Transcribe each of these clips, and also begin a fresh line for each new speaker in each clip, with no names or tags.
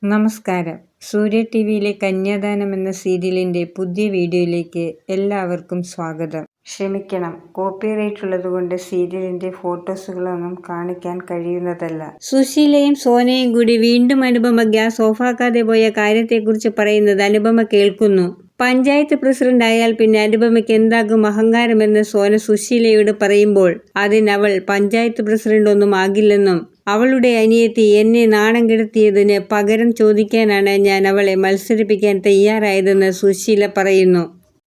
നമസ്കാരം. സൂര്യ ടിവിയിലെ കന്യാദാനം എന്ന സീരിയലിന്റെ പുതിയ വീഡിയോയിലേക്ക് എല്ലാവർക്കും സ്വാഗതം. ക്ഷമിക്കണം, കോപ്പിറൈറ്റ് ഉള്ളതുകൊണ്ട് സീരിയലിന്റെ ഫോട്ടോസുകളൊന്നും കാണിക്കാൻ കഴിയുന്നതല്ല. സുശീലയും സോനയും കൂടി വീണ്ടും അനുപമ ഗ്യാസ് ഓഫാക്കാതെ പോയ കാര്യത്തെക്കുറിച്ച് പറയുന്നത് അനുപമ കേൾക്കുന്നു. പഞ്ചായത്ത് പ്രസിഡന്റ് ആയാൽ പിന്നെ അനുപമയ്ക്ക് എന്താകും അഹങ്കാരമെന്ന് സോന സുശീലയോട് പറയുമ്പോൾ അതിനവൾ പഞ്ചായത്ത് പ്രസിഡന്റ് ഒന്നും ആകില്ലെന്നും അവളുടെ അനിയത്തി എന്നെ നാണം കെടുത്തിയതിന് പകരം ചോദിക്കാനാണ് ഞാൻ അവളെ മത്സരിപ്പിക്കാൻ തയ്യാറായതെന്ന് സുശീല പറയുന്നു.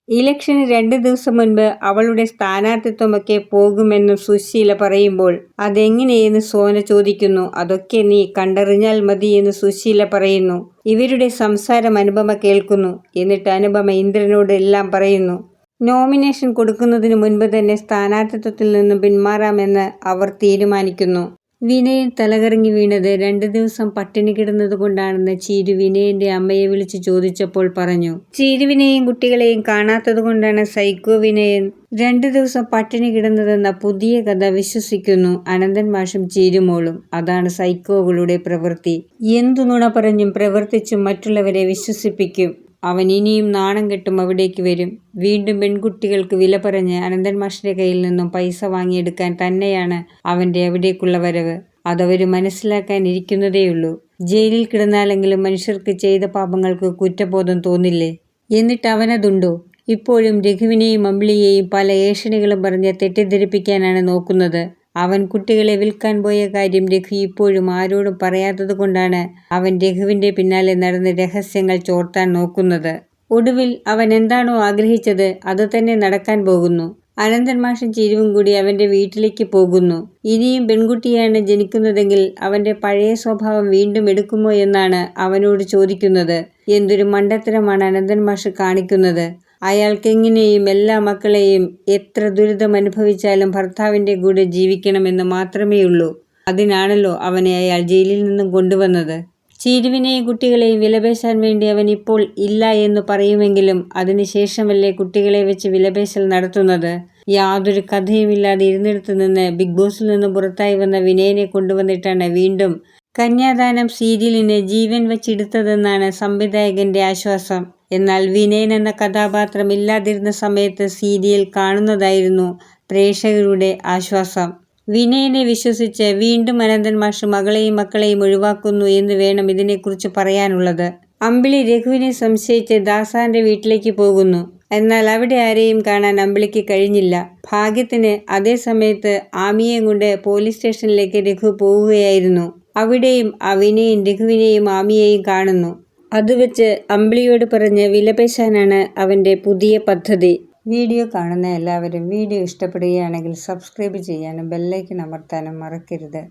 ഇലക്ഷന് 2 ദിവസം മുൻപ് അവളുടെ സ്ഥാനാർത്ഥിത്വമൊക്കെ പോകുമെന്നും സുശീല പറയുമ്പോൾ അതെങ്ങനെയെന്ന് സോന ചോദിക്കുന്നു. അതൊക്കെ നീ കണ്ടറിഞ്ഞാൽ മതിയെന്ന് സുശീല പറയുന്നു. ഇവരുടെ സംസാരം അനുപമ കേൾക്കുന്നു. എന്നിട്ട് അനുപമ ഇന്ദ്രനോട് എല്ലാം പറയുന്നു. നോമിനേഷൻ കൊടുക്കുന്നതിന് മുൻപ് തന്നെ സ്ഥാനാർത്ഥിത്വത്തിൽ നിന്നും പിന്മാറാമെന്ന് അവർ തീരുമാനിക്കുന്നു. വിനയൻ തലകറങ്ങി വീണത് 2 ദിവസം പട്ടിണി കിടന്നതുകൊണ്ടാണെന്ന് ചീരു വിനയന്റെ അമ്മയെ വിളിച്ച് ചോദിച്ചപ്പോൾ പറഞ്ഞു. ചീരുവിനെയും കുട്ടികളെയും കാണാത്തതുകൊണ്ടാണ് സൈക്കോ വിനയൻ 2 ദിവസം പട്ടിണി കിടന്നതെന്ന പുതിയ കഥ വിശ്വസിക്കുന്നു അനന്തൻ മാഷും ചീരുമോളും. അതാണ് സൈക്കോകളുടെ പ്രവൃത്തി. എന്തു നുണ പറഞ്ഞും പ്രവർത്തിച്ചും മറ്റുള്ളവരെ വിശ്വസിപ്പിക്കും. അവൻ ഇനിയും നാണം കെട്ടും അവിടേക്ക് വരും. വീണ്ടും പെൺകുട്ടികൾക്ക് വില പറഞ്ഞ് അനന്തൻ മാഷിന്റെ കയ്യിൽ നിന്നും പൈസ വാങ്ങിയെടുക്കാൻ തന്നെയാണ് അവന്റെ അവിടേക്കുള്ള വരവ്. അതവര് മനസ്സിലാക്കാനിരിക്കുന്നതേയുള്ളൂ. ജയിലിൽ കിടന്നാലെങ്കിലും മനുഷ്യർക്ക് ചെയ്ത പാപങ്ങൾക്ക് കുറ്റബോധം തോന്നില്ലേ? എന്നിട്ട് അവനതുണ്ടോ? ഇപ്പോഴും രഘുവിനെയും അമ്പിളിയെയും പല ഏഷണികളും പറഞ്ഞ് തെറ്റിദ്ധരിപ്പിക്കാനാണ് നോക്കുന്നത്. അവൻ കുട്ടികളെ വിൽക്കാൻ പോയ കാര്യം രഘു ഇപ്പോഴും ആരോടും പറയാത്തത് കൊണ്ടാണ് അവൻ രഘുവിന്റെ പിന്നാലെ നടന്ന് രഹസ്യങ്ങൾ ചോർത്താൻ നോക്കുന്നത്. ഒടുവിൽ അവൻ എന്താണോ ആഗ്രഹിച്ചത് അത് തന്നെ നടക്കാൻ പോകുന്നു. അനന്തൻ മാഷും ചീരുവും കൂടി അവന്റെ വീട്ടിലേക്ക് പോകുന്നു. ഇനിയും പെൺകുട്ടിയാണ് ജനിക്കുന്നതെങ്കിൽ അവന്റെ പഴയ സ്വഭാവം വീണ്ടും എടുക്കുമോ എന്നാണ് അവനോട് ചോദിക്കുന്നത്. എന്തൊരു മണ്ടത്തരമാണ് അനന്തൻ മാഷ് കാണിക്കുന്നത്. അയാൾക്കെങ്ങനെയും എല്ലാ മക്കളെയും എത്ര ദുരിതമനുഭവിച്ചാലും ഭർത്താവിന്റെ കൂടെ ജീവിക്കണമെന്ന് മാത്രമേയുള്ളൂ. അതിനാണല്ലോ അവനെ അയാൾ ജയിലിൽ നിന്നും കൊണ്ടുവന്നത്. ചീരുവിനെയും കുട്ടികളെയും വിലപേശാൻ വേണ്ടി അവൻ ഇപ്പോൾ ഇല്ല എന്ന് പറയുമെങ്കിലും അതിനുശേഷമല്ലേ കുട്ടികളെ വെച്ച് വിലപേശൽ നടത്തുന്നത്. യാതൊരു കഥയുമില്ലാതെ ഇരുന്നിടത്ത് നിന്ന് ബിഗ് ബോസിൽ നിന്നും പുറത്തായി വന്ന വിനയനെ കൊണ്ടുവന്നിട്ടാണ് വീണ്ടും കന്യാദാനം സീരിയലിന് ജീവൻ വച്ചെടുത്തതെന്നാണ് സംവിധായകന്റെ ആശ്വാസം. എന്നാൽ വിനയൻ എന്ന കഥാപാത്രം ഇല്ലാതിരുന്ന സമയത്ത് സീരിയൽ കാണുന്നതായിരുന്നു പ്രേക്ഷകരുടെ ആശ്വാസം. വിനയനെ വിശ്വസിച്ച് വീണ്ടും അനന്തൻ മാഷ് മകളെയും മക്കളെയും ഒഴിവാക്കുന്നു എന്ന് വേണം ഇതിനെക്കുറിച്ച് പറയാനുള്ളത്. അമ്പിളി രഘുവിനെ സംശയിച്ച് ദാസാന്റെ വീട്ടിലേക്ക് പോകുന്നു. എന്നാൽ അവിടെ ആരെയും കാണാൻ അമ്പിളിക്ക് കഴിഞ്ഞില്ല. ഭാഗ്യത്തിന് അതേ സമയത്ത് ആമിയെയും കൊണ്ട് പോലീസ് സ്റ്റേഷനിലേക്ക് രഘു പോവുകയായിരുന്നു. അവിടെയും വിനയൻ രഘുവിനെയും ആമിയെയും കാണുന്നു. അതുവെച്ച് അമ്പിളിയോട് പറഞ്ഞ് വിലപേശാനാണ് അവന്റെ പുതിയ പദ്ധതി. വീഡിയോ കാണുന്ന എല്ലാവരും വീഡിയോ ഇഷ്ടപ്പെടുകയാണെങ്കിൽ സബ്സ്ക്രൈബ് ചെയ്യാനും ബെല്ലൈക്കൺ അമർത്താനും മറക്കരുത്.